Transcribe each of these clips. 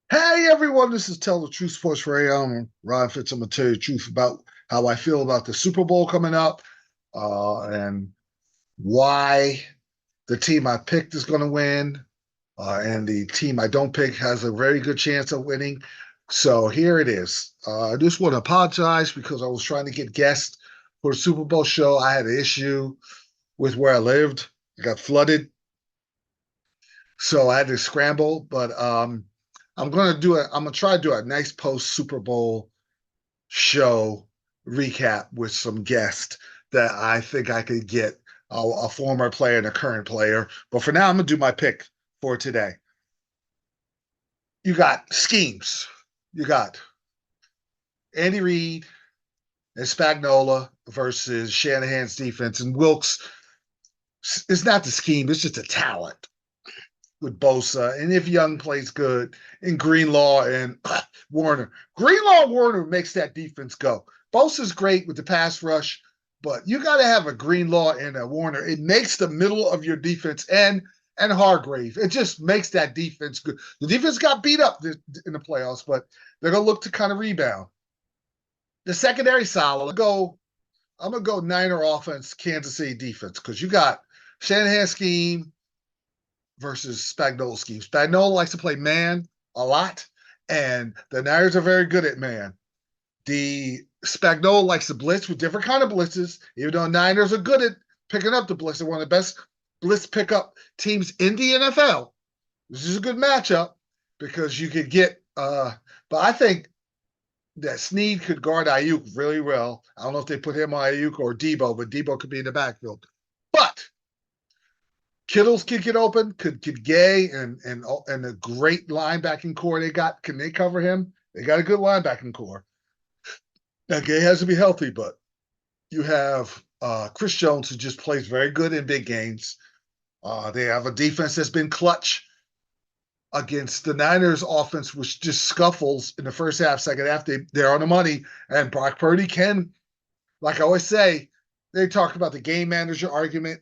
Hey everyone, this is Tell the Truth Sports Radio. I'm Ron Fitz. I'm gonna tell you the truth about how I feel about the Super Bowl coming up, and why the team I picked is going to win, and the team I don't pick has a very good chance of winning. So here it is. I just want to apologize because I was trying to get guests for the Super Bowl show. I had an issue with where I lived. It got flooded, so I had to scramble. But I'm gonna try to do a nice post Super Bowl show recap with some guests that I think I could get a former player and a current player. But for now, I'm gonna do my pick for today. You got schemes. You got Andy Reid and Spagnola versus Shanahan's defense, and Wilkes. It's not the scheme; it's just a talent with Bosa. And if Young plays good, and Greenlaw and Warner, Greenlaw and Warner makes that defense go. Bosa's great with the pass rush, but you got to have a Greenlaw and a Warner. It makes the middle of your defense and Hargrave. It just makes that defense good. The defense got beat up in the playoffs, but they're gonna look to kind of rebound. The secondary solid. I'm gonna go Niner offense, Kansas City defense because you got Shanahan scheme, versus Spagnuolo scheme. Spagnuolo likes to play man a lot, and the Niners are very good at man. The Spagnuolo likes to blitz with different kind of blitzes, even though Niners are good at picking up the blitz. They're one of the best blitz pickup teams in the NFL. This is a good matchup because you could get but I think that Snead could guard Ayuk really well. I don't know if they put him on Ayuk or Debo, but Debo could be in the backfield. But Kittle's could get open. Could Gay and the great linebacking core they got, can they cover him? They got a good linebacking core. Now Gay has to be healthy, but you have Chris Jones who just plays very good in big games. They have a defense that's been clutch against the Niners offense, which just scuffles in the first half, second half. They're on the money, and Brock Purdy can, like I always say, they talk about the game manager argument.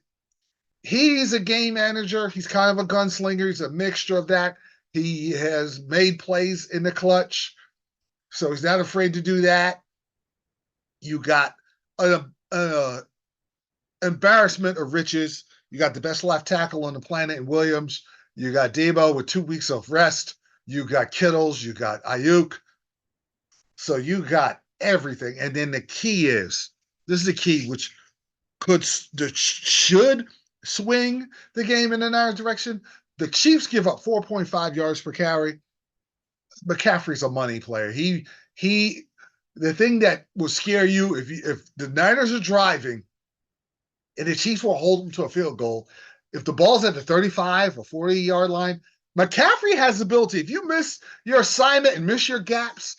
He's a game manager. He's kind of a gunslinger. He's a mixture of that. He has made plays in the clutch, so he's not afraid to do that. You got an embarrassment of riches. You got the best left tackle on the planet in Williams. You got Debo with 2 weeks of rest. You got Kittles. You got Ayuk. So you got everything. And then the key is this is the key, which should swing the game in the Niners direction. The Chiefs give up 4.5 yards per carry. McCaffrey's a money player. He the thing that will scare you if the Niners are driving and the Chiefs will hold them to a field goal, if the ball's at the 35 or 40-yard line, McCaffrey has the ability. If you miss your assignment and miss your gaps,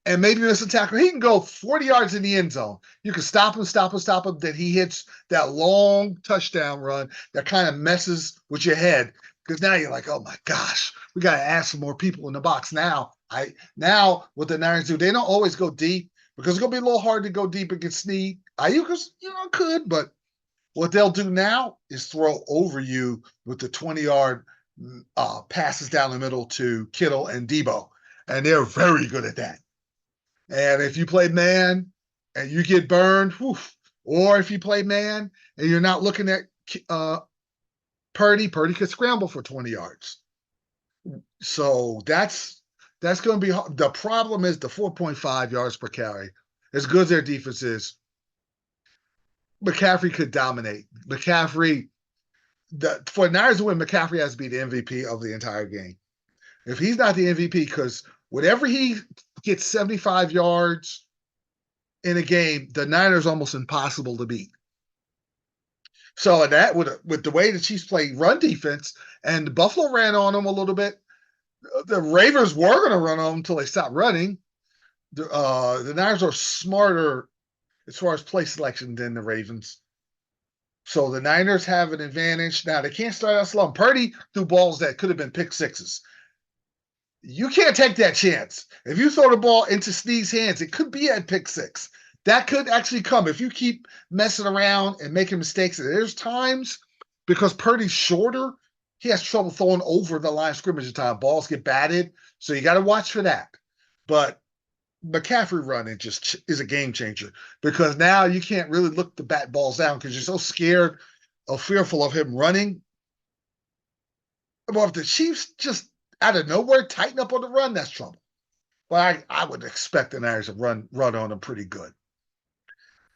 and maybe miss a tackle, he can go 40 yards in the end zone. You can stop him, stop him, stop him. Then he hits that long touchdown run that kind of messes with your head because now you're like, oh my gosh, we got to add some more people in the box now. Now what the Niners do, they don't always go deep because it's gonna be a little hard to go deep against Snead. Ayuk, could, but what they'll do now is throw over you with the 20-yard passes down the middle to Kittle and Debo, and they're very good at that. And if you play man and you get burned, whew, or if you play man and you're not looking at Purdy could scramble for 20 yards. So that's going to be hard. The problem is the 4.5 yards per carry. As good as their defense is, McCaffrey could dominate. For Niners to win, McCaffrey has to be the MVP of the entire game. If he's not the MVP, because whatever he gets 75 yards in a game, the Niners almost impossible to beat. So that with the way the Chiefs play run defense, and the Buffalo ran on them a little bit. The Ravens were going to run on them until they stopped running. The Niners are smarter as far as play selection than the Ravens. So the Niners have an advantage. Now they can't start out slow. Purdy threw balls that could have been pick sixes. You can't take that chance. If you throw the ball into Snead's hands, it could be at pick six. That could actually come if you keep messing around and making mistakes. There's times because Purdy's shorter, he has trouble throwing over the line of scrimmage at time. Balls get batted, so you got to watch for that. But Mcaffery running just is a game changer because now you can't really look the bat balls down because you're so scared or fearful of him running. Well, if the Chiefs just out of nowhere tighten up on the run, that's trouble. But I would expect the Niners to run on them pretty good.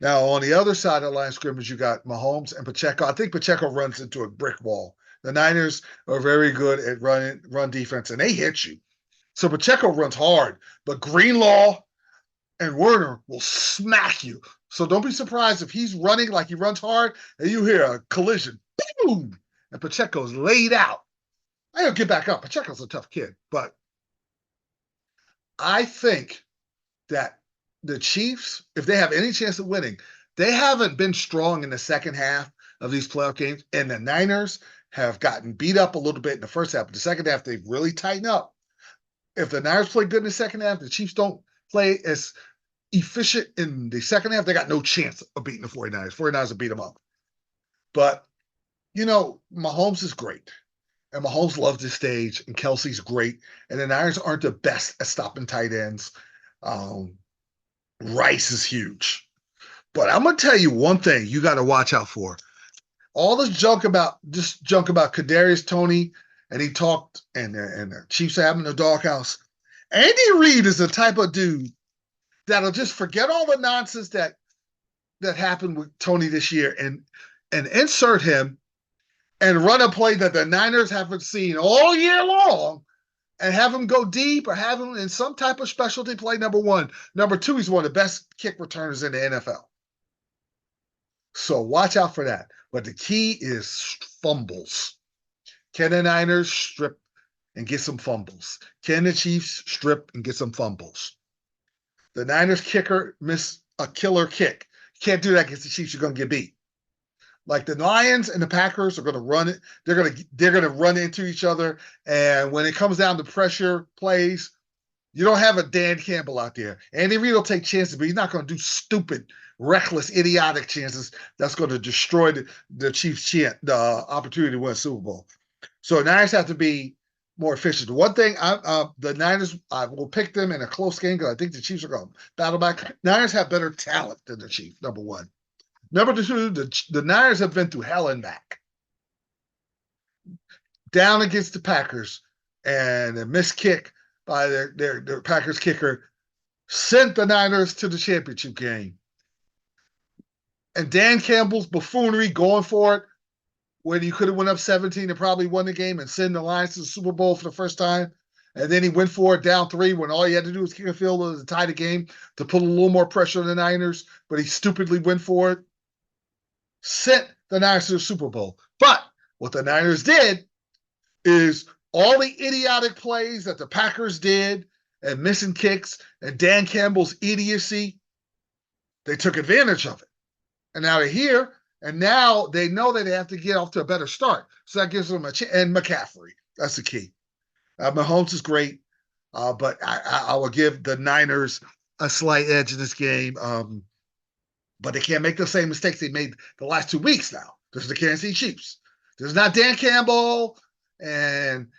Now, on the other side of the line of scrimmage, you got Mahomes and Pacheco. I think Pacheco runs into a brick wall. The Niners are very good at run defense, and they hit you. So Pacheco runs hard, but Greenlaw and Werner will smack you. So don't be surprised if he's running like he runs hard and you hear a collision. Boom! And Pacheco's laid out. He'll get back up. Pacheco's a tough kid, but I think that the Chiefs, if they have any chance of winning, they haven't been strong in the second half of these playoff games, and the Niners have gotten beat up a little bit in the first half. But the second half, they've really tightened up. If the Niners play good in the second half, the Chiefs don't play as efficient in the second half, they got no chance of beating the 49ers. 49ers will beat them up. But, Mahomes is great. And Mahomes loves this stage, and Kelsey's great. And the Niners aren't the best at stopping tight ends. Rice is huge. But I'm going to tell you one thing you got to watch out for. All this junk about Kadarius Toney, and he talked, and the Chiefs are having the doghouse. Andy Reid is the type of dude that'll just forget all the nonsense that happened with Toney this year and insert him and run a play that the Niners haven't seen all year long and have him go deep or have him in some type of specialty play, number one. Number two, he's one of the best kick returners in the NFL. So watch out for that. But the key is fumbles. Can the Niners strip and get some fumbles? Can the Chiefs strip and get some fumbles? The Niners kicker missed a killer kick. You can't do that against the Chiefs. You're going to get beat. Like the Lions and the Packers are going to run it. They're going to run into each other. And when it comes down to pressure plays, you don't have a Dan Campbell out there. Andy Reid will take chances, but he's not going to do stupid, reckless, idiotic chances that's going to destroy the Chiefs' the opportunity to win a Super Bowl. So the Niners have to be more efficient. One thing, the Niners, I will pick them in a close game because I think the Chiefs are going to battle back. Niners have better talent than the Chiefs, number one. Number two, the Niners have been through hell and back. Down against the Packers, and a missed kick by their Packers kicker sent the Niners to the championship game. And Dan Campbell's buffoonery going for it when he could have went up 17 and probably won the game and send the Lions to the Super Bowl for the first time. And then he went for it down 3 when all he had to do was kick a field goal to tie the game to put a little more pressure on the Niners, but he stupidly went for it. Sent the Niners to the Super Bowl. But what the Niners did is all the idiotic plays that the Packers did and missing kicks and Dan Campbell's idiocy, they took advantage of it. And now they're here, and now they know that they have to get off to a better start. So that gives them a chance. And Mcaffery, that's the key. Mahomes is great, but I will give the Niners a slight edge in this game. But they can't make the same mistakes they made the last 2 weeks now. There's the Kansas City Chiefs. There's not Dan Campbell, and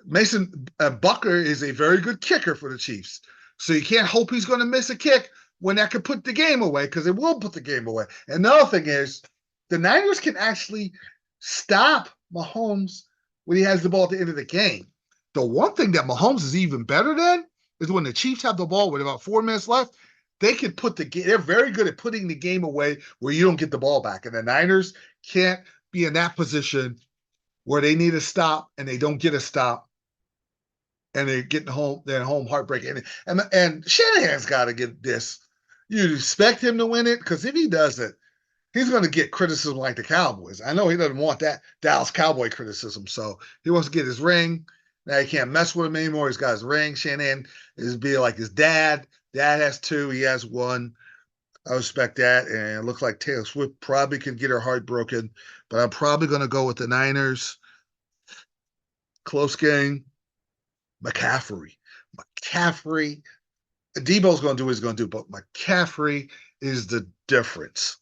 Mason Bucker is a very good kicker for the Chiefs. So you can't hope he's going to miss a kick when that could put the game away, because it will put the game away. And the other thing is, the Niners can actually stop Mahomes when he has the ball at the end of the game. The one thing that Mahomes is even better than is when the Chiefs have the ball with about 4 minutes left, they can put the game. They're very good at putting the game away where you don't get the ball back. And the Niners can't be in that position where they need a stop and they don't get a stop, and they're getting home. They're home heartbreaking. And Shanahan's got to get this. You expect him to win it, because if he doesn't, he's going to get criticism like the Cowboys. I know he doesn't want that Dallas Cowboy criticism, so he wants to get his ring. Now you can't mess with him anymore. He's got his ring. Shanahan is being like his dad. Dad has 2. He has 1. I respect that. And it looks like Taylor Swift probably can get her heart broken. But I'm probably going to go with the Niners. Close game. Mcaffery. Debo's going to do what he's going to do. But Mcaffery is the difference.